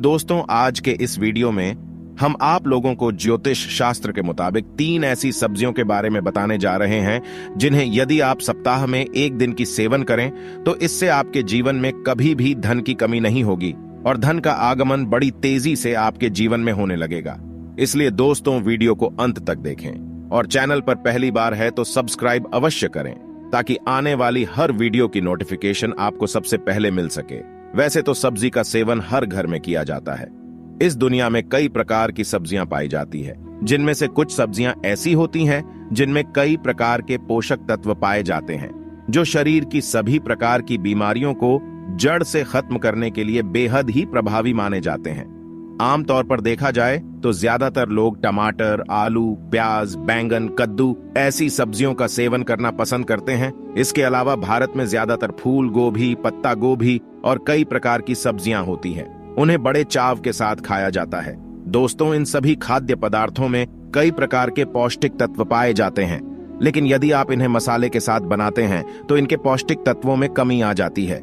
दोस्तों, आज के इस वीडियो में हम आप लोगों को ज्योतिष शास्त्र के मुताबिक 3 ऐसी सब्जियों के बारे में बताने जा रहे हैं जिन्हें यदि आप सप्ताह में 1 दिन की सेवन करें तो इससे आपके जीवन में कभी भी धन की कमी नहीं होगी और धन का आगमन बड़ी तेजी से आपके जीवन में होने लगेगा। इसलिए दोस्तों, वीडियो को अंत तक देखें और चैनल पर पहली बार है तो सब्सक्राइब अवश्य करें ताकि आने वाली हर वीडियो की नोटिफिकेशन आपको सबसे पहले मिल सके। वैसे तो सब्जी का सेवन हर घर में किया जाता है। इस दुनिया में कई प्रकार की सब्जियां पाई जाती है, जिनमें से कुछ सब्जियां ऐसी होती हैं जिनमें कई प्रकार के पोषक तत्व पाए जाते हैं जो शरीर की सभी प्रकार की बीमारियों को जड़ से खत्म करने के लिए बेहद ही प्रभावी माने जाते हैं। आमतौर पर देखा जाए तो ज्यादातर लोग टमाटर, आलू, प्याज, बैंगन, कद्दू ऐसी सब्जियों का सेवन करना पसंद करते हैं। इसके अलावा भारत में ज्यादातर फूल गोभी, पत्ता गोभी और कई प्रकार की सब्जियां होती हैं। उन्हें बड़े चाव के साथ खाया जाता है। दोस्तों, इन सभी खाद्य पदार्थों में कई प्रकार के पौष्टिक तत्व पाए जाते हैं, लेकिन यदि आप इन्हें मसाले के साथ बनाते हैं तो इनके पौष्टिक तत्वों में कमी आ जाती है।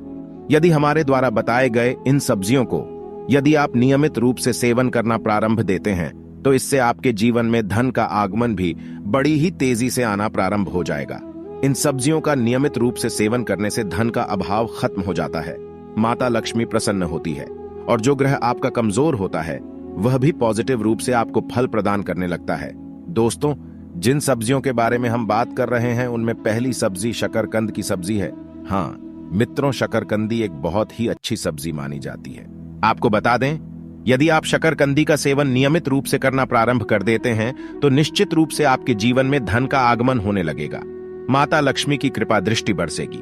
यदि हमारे द्वारा बताए गए इन सब्जियों को यदि आप नियमित रूप से सेवन करना प्रारंभ देते हैं तो इससे आपके जीवन में धन का आगमन भी बड़ी ही तेजी से आना प्रारंभ हो जाएगा। इन सब्जियों का नियमित रूप से सेवन करने से धन का अभाव खत्म हो जाता है, माता लक्ष्मी प्रसन्न होती है और जो ग्रह आपका कमजोर होता है वह भी पॉजिटिव रूप से आपको फल प्रदान करने लगता है। दोस्तों, जिन सब्जियों के बारे में हम बात कर रहे हैं उनमें पहली सब्जी शकरकंद की सब्जी है। हाँ मित्रों, शकरकंदी एक बहुत ही अच्छी सब्जी मानी जाती है। आपको बता दें, यदि आप शकरकंदी का सेवन नियमित रूप से करना प्रारंभ कर देते हैं तो निश्चित रूप से आपके जीवन में धन का आगमन होने लगेगा। माता लक्ष्मी की कृपा दृष्टि बरसेगी,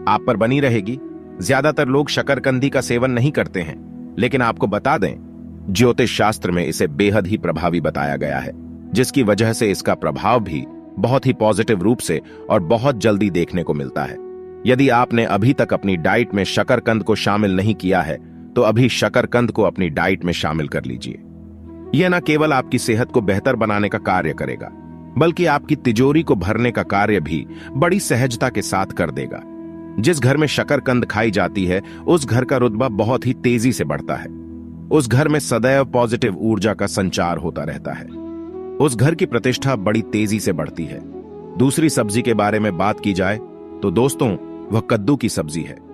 आप पर बनी रहेगी। ज्यादातर लोग शकरकंदी का सेवन नहीं करते हैं, लेकिन आपको बता दें, ज्योतिष शास्त्र में इसे बेहद ही प्रभावी बताया गया है, जिसकी वजह से इसका प्रभाव भी बहुत ही पॉजिटिव रूप से और बहुत जल्दी देखने को मिलता है। यदि आपने अभी तक अपनी डाइट में शकरकंद को शामिल नहीं किया है तो अभी शकरकंद को अपनी डाइट में शामिल कर लीजिए। यह न केवल आपकी सेहत को बेहतर बनाने का कार्य करेगा, बल्कि आपकी तिजोरी को भरने का कार्य भी बड़ी सहजता के साथ कर देगा। जिस घर में शकरकंद खाई जाती है उस घर का रुतबा बहुत ही तेजी से बढ़ता है। उस घर में सदैव पॉजिटिव ऊर्जा का संचार होता रहता है। उस घर की प्रतिष्ठा बड़ी तेजी से बढ़ती है। दूसरी सब्जी के बारे में बात की जाए तो दोस्तों, वह कद्दू की सब्जी है।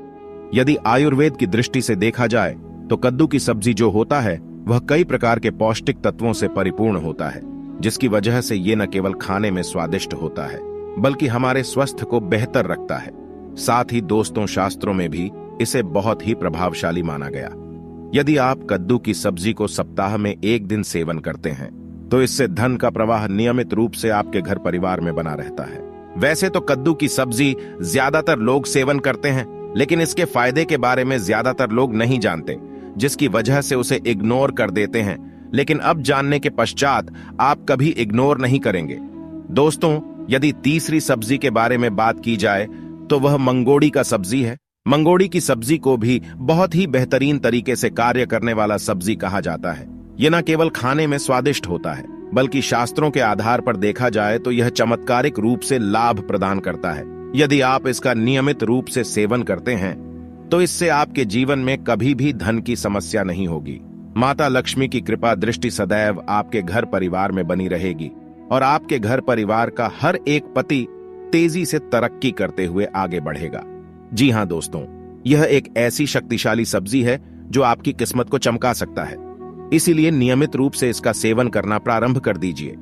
यदि आयुर्वेद की दृष्टि से देखा जाए तो कद्दू की सब्जी जो होता है वह कई प्रकार के पौष्टिक तत्वों से परिपूर्ण होता है, जिसकी वजह से ये न केवल खाने में स्वादिष्ट होता है बल्कि हमारे स्वास्थ्य को बेहतर रखता है। साथ ही दोस्तों, शास्त्रों में भी इसे बहुत ही प्रभावशाली माना गया। यदि आप कद्दू की सब्जी को सप्ताह में 1 दिन सेवन करते हैं तो इससे धन का प्रवाह नियमित रूप से आपके घर परिवार में बना रहता है। वैसे तो कद्दू की सब्जी ज्यादातर लोग सेवन करते हैं, लेकिन इसके फायदे के बारे में ज्यादातर लोग नहीं जानते, जिसकी वजह से उसे इग्नोर कर देते हैं। लेकिन अब जानने के पश्चात आप कभी इग्नोर नहीं करेंगे। दोस्तों, यदि तीसरी सब्जी के बारे में बात की जाए तो वह मंगोड़ी का सब्जी है। मंगोड़ी की सब्जी को भी बहुत ही बेहतरीन तरीके से कार्य करने वाला सब्जी कहा जाता है। यह न केवल खाने में स्वादिष्ट होता है, बल्कि शास्त्रों के आधार पर देखा जाए तो यह चमत्कारिक रूप से लाभ प्रदान करता है। यदि आप इसका नियमित रूप से सेवन करते हैं तो इससे आपके जीवन में कभी भी धन की समस्या नहीं होगी। माता लक्ष्मी की कृपा दृष्टि सदैव आपके घर परिवार में बनी रहेगी और आपके घर परिवार का हर एक पति तेजी से तरक्की करते हुए आगे बढ़ेगा। जी हां दोस्तों, यह एक ऐसी शक्तिशाली सब्जी है जो आपकी किस्मत को चमका सकता है। इसीलिए नियमित रूप से इसका सेवन करना प्रारंभ कर दीजिए।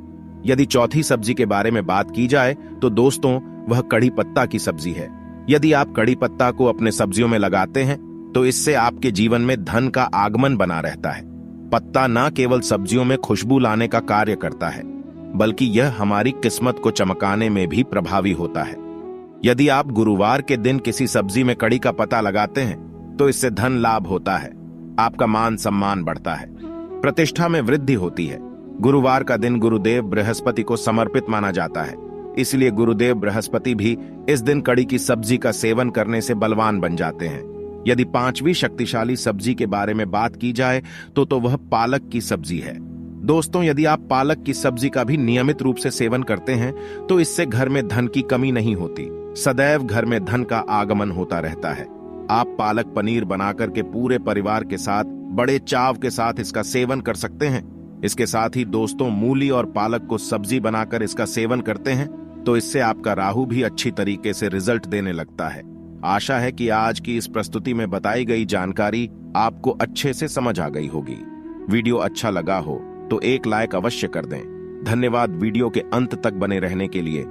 यदि चौथी सब्जी के बारे में बात की जाए तो दोस्तों, वह कड़ी पत्ता की सब्जी है। यदि आप कड़ी पत्ता को अपने सब्जियों में लगाते हैं तो इससे आपके जीवन में धन का आगमन बना रहता है। पत्ता न केवल सब्जियों में खुशबू लाने का कार्य करता है, बल्कि यह हमारी किस्मत को चमकाने में भी प्रभावी होता है। यदि आप गुरुवार के दिन किसी सब्जी में कड़ी का पत्ता लगाते हैं तो इससे धन लाभ होता है, आपका मान सम्मान बढ़ता है, प्रतिष्ठा में वृद्धि होती है। गुरुवार का दिन गुरुदेव बृहस्पति को समर्पित माना जाता है, इसलिए गुरुदेव बृहस्पति भी इस दिन कड़ी की सब्जी का सेवन करने से बलवान बन जाते हैं। यदि 5वीं शक्तिशाली सब्जी के बारे में बात की जाए तो वह पालक की सब्जी है। दोस्तों, यदि आप पालक की सब्जी का भी नियमित रूप से सेवन करते हैं तो इससे घर में धन की कमी नहीं होती, सदैव घर में धन का आगमन होता रहता है। आप पालक पनीर बनाकर के पूरे परिवार के साथ बड़े चाव के साथ इसका सेवन कर सकते हैं। इसके साथ ही दोस्तों, मूली और पालक को सब्जी बनाकर इसका सेवन करते हैं तो इससे आपका राहु भी अच्छी तरीके से रिजल्ट देने लगता है। आशा है कि आज की इस प्रस्तुति में बताई गई जानकारी आपको अच्छे से समझ आ गई होगी। वीडियो अच्छा लगा हो तो एक लाइक अवश्य कर दें। धन्यवाद वीडियो के अंत तक बने रहने के लिए।